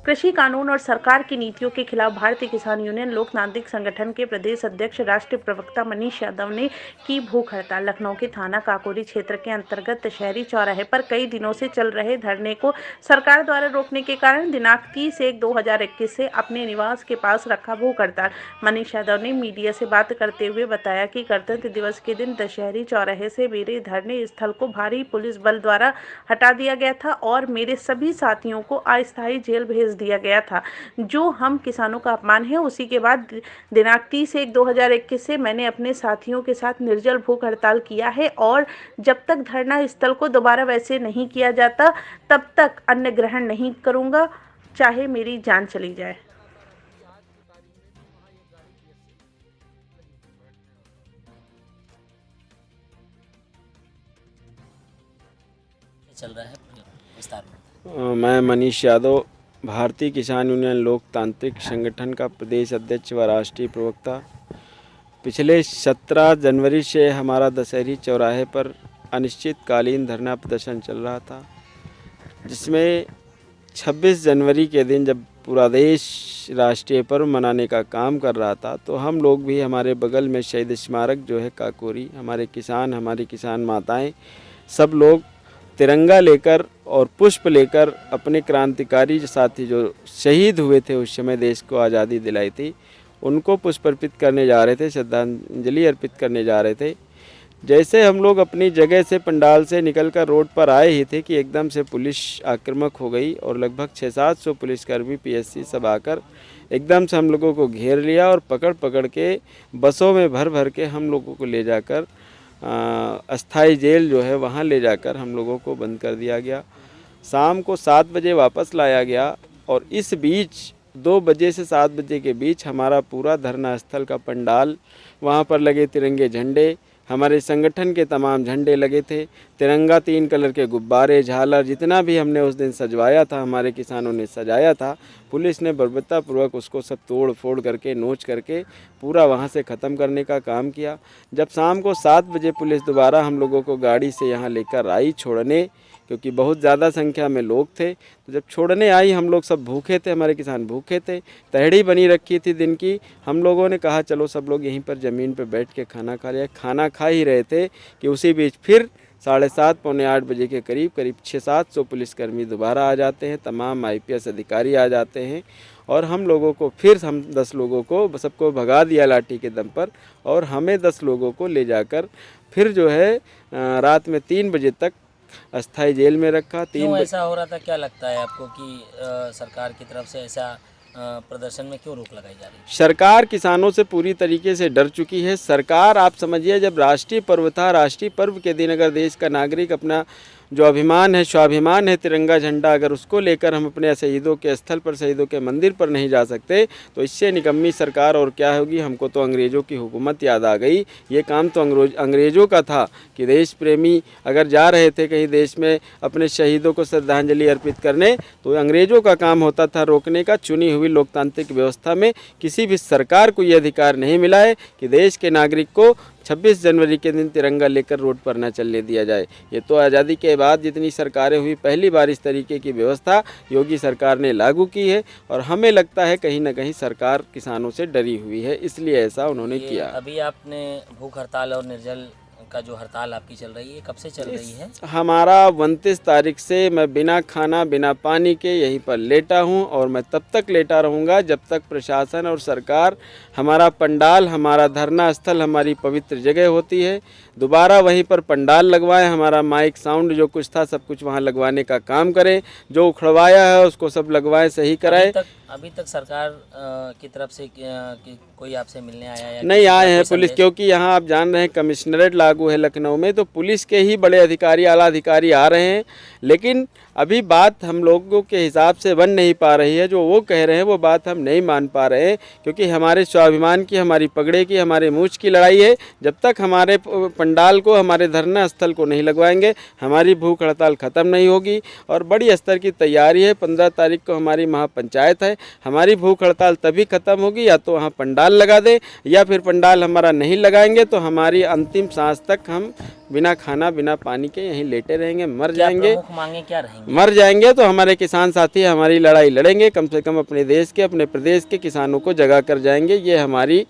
कृषि कानून और सरकार की नीतियों के खिलाफ भारतीय किसान यूनियन लोकतांत्रिक संगठन के प्रदेश अध्यक्ष राष्ट्रीय प्रवक्ता मनीष यादव ने की भूख हड़ताल। लखनऊ के थाना काकोरी क्षेत्र के अंतर्गत शहरी चौराहे पर कई दिनों से चल रहे धरने को सरकार द्वारा रोकने के कारण दिनांक 30/1/2021 से अपने निवास के पास रखा भूख हड़ताल। मनीष यादव ने मीडिया से बात करते हुए बताया कि गणतंत्र दिवस के दिन दशहरी चौराहे से मेरे धरने स्थल को भारी पुलिस बल द्वारा हटा दिया गया था और मेरे सभी साथियों को अस्थायी जेल भेज दिया गया था, जो हम किसानों का अपमान है। उसी के बाद दिनांक 30/1/2021 से मैंने अपने साथियों के साथ निर्जल भूख हड़ताल किया है और जब तक धरना स्थल को दोबारा वैसे नहीं किया जाता तब तक अन्न ग्रहण नहीं करूंगा, चाहे मेरी जान चली जाए। चल रहा है विस्तार में। मैं मनीष यादव, भारतीय किसान यूनियन लोकतांत्रिक संगठन का प्रदेश अध्यक्ष व राष्ट्रीय प्रवक्ता। पिछले 17 जनवरी से हमारा दशहरी चौराहे पर अनिश्चितकालीन धरना प्रदर्शन चल रहा था, जिसमें 26 जनवरी के दिन जब पूरा देश राष्ट्रीय पर्व मनाने का काम कर रहा था, तो हम लोग भी हमारे बगल में शहीद स्मारक जो है काकोरी, हमारी किसान माताएं सब लोग तिरंगा लेकर और पुष्प लेकर अपने क्रांतिकारी साथी जो शहीद हुए थे उस समय देश को आज़ादी दिलाई थी, उनको पुष्प अर्पित करने जा रहे थे, श्रद्धांजलि अर्पित करने जा रहे थे। जैसे हम लोग अपनी जगह से पंडाल से निकलकर रोड पर आए ही थे कि एकदम से पुलिस आक्रामक हो गई और लगभग 600-700 पुलिसकर्मी पीएससी सब आकर एकदम से हम लोगों को घेर लिया और पकड़ के बसों में भर के हम लोगों को ले जाकर अस्थाई जेल जो है वहाँ ले जाकर हम लोगों को बंद कर दिया गया। शाम को 7 बजे वापस लाया गया और इस बीच 2 बजे से 7 बजे के बीच हमारा पूरा धरना स्थल का पंडाल, वहाँ पर लगे तिरंगे झंडे, हमारे संगठन के तमाम झंडे लगे थे, तिरंगा 3 कलर के गुब्बारे, झालर, जितना भी हमने उस दिन सजवाया था, हमारे किसानों ने सजाया था, पुलिस ने बर्बरतापूर्वक उसको सब तोड़ फोड़ करके नोच करके पूरा वहाँ से ख़त्म करने का काम किया। जब शाम को 7 बजे पुलिस दोबारा हम लोगों को गाड़ी से यहाँ लेकर आई छोड़ने, क्योंकि बहुत ज़्यादा संख्या में लोग थे, तो जब छोड़ने आई हम लोग सब भूखे थे, हमारे किसान भूखे थे, तहड़ी बनी रखी थी दिन की। हम लोगों ने कहा चलो सब लोग यहीं पर ज़मीन पर बैठ के खाना खा लिया। खाना खा ही रहे थे कि उसी बीच फिर 7:30 पौने 8 बजे के करीब 600-700 पुलिसकर्मी दोबारा आ जाते हैं, तमाम IPS अधिकारी आ जाते हैं और हम लोगों को फिर 10 लोगों को सबको भगा दिया लाठी के दम पर और हमें 10 लोगों को ले जाकर फिर जो है रात में 3 बजे तक अस्थाई जेल में रखा। क्यों ऐसा हो रहा था, क्या लगता है आपको कि सरकार की तरफ से ऐसा प्रदर्शन में क्यों रोक लगाई जा रही है? सरकार किसानों से पूरी तरीके से डर चुकी है। सरकार, आप समझिए, जब राष्ट्रीय पर्व था, राष्ट्रीय पर्व के दिन अगर देश का नागरिक अपना जो अभिमान है, स्वाभिमान है, तिरंगा झंडा, अगर उसको लेकर हम अपने शहीदों के स्थल पर, शहीदों के मंदिर पर नहीं जा सकते, तो इससे निकम्मी सरकार और क्या होगी। हमको तो अंग्रेज़ों की हुकूमत याद आ गई। ये काम तो अंग्रेज़ों का था कि देश प्रेमी अगर जा रहे थे कहीं देश में अपने शहीदों को श्रद्धांजलि अर्पित करने, तो अंग्रेज़ों का काम होता था रोकने का। चुनी हुई लोकतांत्रिक व्यवस्था में किसी भी सरकार को ये अधिकार नहीं मिला है कि देश के नागरिक को 26 जनवरी के दिन तिरंगा लेकर रोड पर न चलने दिया जाए। ये तो आज़ादी के बाद जितनी सरकारें हुई, पहली बार इस तरीके की व्यवस्था योगी सरकार ने लागू की है और हमें लगता है कहीं ना कहीं सरकार किसानों से डरी हुई है, इसलिए ऐसा उन्होंने किया। अभी आपने भूख हड़ताल और निर्जल का जो हड़ताल आपकी चल रही है, कब से चल रही है? हमारा 29 तारीख से मैं बिना खाना बिना पानी के यहीं पर लेटा हूं और मैं तब तक लेटा रहूंगा जब तक प्रशासन और सरकार हमारा पंडाल, हमारा धरना स्थल, हमारी पवित्र जगह होती है, दोबारा वहीं पर पंडाल लगवाएं, हमारा माइक साउंड जो कुछ था सब कुछ वहां लगवाने का काम करें, जो उखड़वाया है उसको सब लगवाएं, सही कराएं। अभी तक सरकार की तरफ से कोई आपसे मिलने आया या नहीं आए हैं पुलिस, क्योंकि यहाँ आप जान रहे हैं कमिश्नरेट लागू है लखनऊ में, तो पुलिस के ही बड़े अधिकारी, आला अधिकारी आ रहे हैं, लेकिन अभी बात हम लोगों के हिसाब से बन नहीं पा रही है। जो वो कह रहे हैं वो बात हम नहीं मान पा रहे हैं, क्योंकि हमारे स्वाभिमान की, हमारी पगड़े की, हमारे मूछ की लड़ाई है। जब तक हमारे पंडाल को, हमारे धरना स्थल को नहीं लगवाएंगे, हमारी भूख हड़ताल ख़त्म नहीं होगी। और बड़ी स्तर की तैयारी है, 15 तारीख को हमारी महापंचायत है। हमारी भूख हड़ताल तभी ख़त्म होगी या तो वहाँ पंडाल लगा दें, या फिर पंडाल हमारा नहीं लगाएंगे तो हमारी अंतिम सांस तक हम बिना खाना बिना पानी के यहीं लेटे रहेंगे, मर क्या जाएंगे। प्रमुख मांगे क्या रहेंगी? मर जाएंगे तो हमारे किसान साथी हमारी लड़ाई लड़ेंगे, कम से कम अपने देश के अपने प्रदेश के किसानों को जगा कर जाएंगे। ये हमारी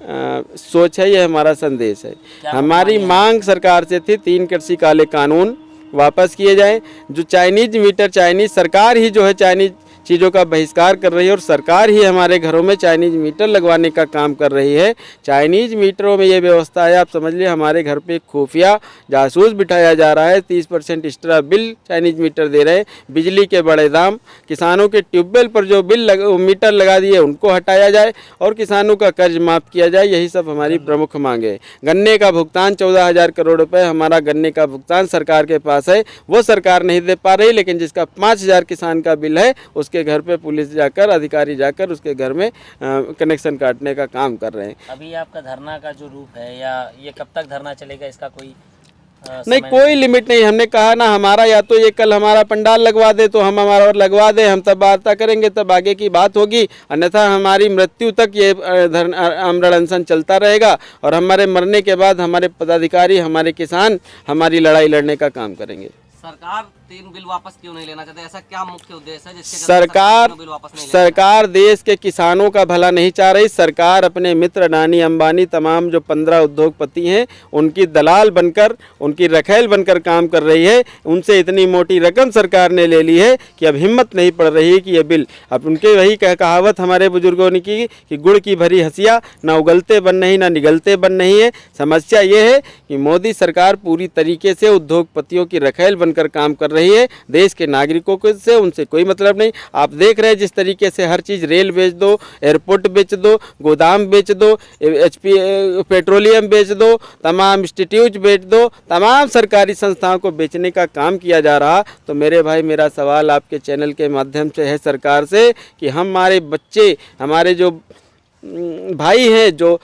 सोच है, ये हमारा संदेश है। हमारी मांग सरकार से थी 3 कृषि काले कानून वापस किए जाएं। जो चाइनीज मीटर, चाइनीज सरकार ही जो है चाइनीज चीज़ों का बहिष्कार कर रही है और सरकार ही हमारे घरों में चाइनीज मीटर लगवाने का काम कर रही है। चाइनीज मीटरों में ये व्यवस्था है, आप समझ लीजिए हमारे घर पे खुफिया जासूस बिठाया जा रहा है। 30% एक्स्ट्रा बिल चाइनीज मीटर दे रहे हैं, बिजली के बड़े दाम, किसानों के ट्यूबवेल पर जो मीटर लगा दिए उनको हटाया जाए और किसानों का कर्ज माफ़ किया जाए। यही सब हमारी प्रमुख मांगे है। गन्ने का भुगतान 14,000 करोड़ रुपये हमारा गन्ने का भुगतान सरकार के पास है, वो सरकार नहीं दे पा रही, लेकिन जिसका 5,000 किसान का बिल है उसके घर पे पुलिस जाकर, अधिकारी जाकर उसके घर में कनेक्शन काटने का काम कर रहे हैं। अभी आपका धरना का जो रूप है या ये कब तक धरना चलेगा, इसका कोई नहीं, कोई लिमिट नहीं। हमने कहा ना, हमारा या तो ये कल हमारा पंडाल लगवा दे तो हम हमारा और लगवा दे, हम तब वार्ता करेंगे, तब आगे की बात होगी, अन्यथा हमारी मृत्यु तक ये आमरण अनशन चलता रहेगा और हमारे मरने के बाद हमारे पदाधिकारी, हमारे किसान हमारी लड़ाई लड़ने का काम करेंगे। सरकार 3 बिल वापस क्यों नहीं लेना चाहते? ऐसा क्या मुख्य उद्देश्य है जिसके चलते बिल वापस नहीं सरकार देश के किसानों का भला नहीं चाह रही। सरकार अपने मित्र अडानी, अंबानी, तमाम जो 15 उद्योगपति हैं उनकी दलाल बनकर, उनकी रखैल बनकर काम कर रही है। उनसे इतनी मोटी रकम सरकार ने ले ली है कि अब हिम्मत नहीं पड़ रही है कि ये बिल, अब उनके वही कहावत हमारे बुजुर्गों ने की कि गुड़ की भरी हंसिया ना उगलते बन नहीं ना निगलते बन नहीं है। समस्या ये है कि मोदी सरकार पूरी तरीके से उद्योगपतियों की रखैल बनकर काम कर रही है, देश के नागरिकों को से उनसे कोई मतलब नहीं। आप देख रहे हैं जिस तरीके से हर चीज़, रेल बेच दो, एयरपोर्ट बेच दो, गोदाम बेच दो, HP पेट्रोलियम बेच दो, तमाम इंस्टीट्यूट बेच दो, तमाम सरकारी संस्थाओं को बेचने का काम किया जा रहा। तो मेरे भाई, मेरा सवाल आपके चैनल के माध्यम से है सरकार से कि हमारे बच्चे, हमारे जो भाई हैं जो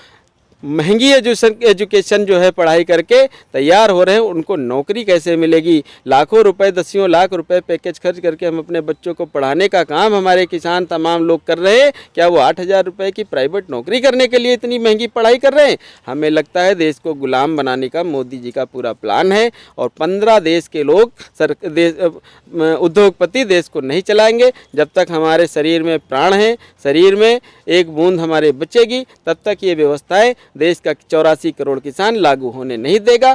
महंगी एजुकेशन जो है पढ़ाई करके तैयार हो रहे हैं, उनको नौकरी कैसे मिलेगी? लाखों रुपए, दसियों लाख रुपए पैकेज खर्च करके हम अपने बच्चों को पढ़ाने का काम हमारे किसान तमाम लोग कर रहे हैं। क्या वो 8,000 रुपये की प्राइवेट नौकरी करने के लिए इतनी महंगी पढ़ाई कर रहे हैं? हमें लगता है देश को गुलाम बनाने का मोदी जी का पूरा प्लान है और 15 देश के लोग उद्योगपति देश को नहीं चलाएंगे। जब तक हमारे शरीर में प्राण है, शरीर में एक बूंद हमारे बचेगी, तब तक ये व्यवस्थाएं देश का 84 करोड़ किसान लागू होने नहीं देगा।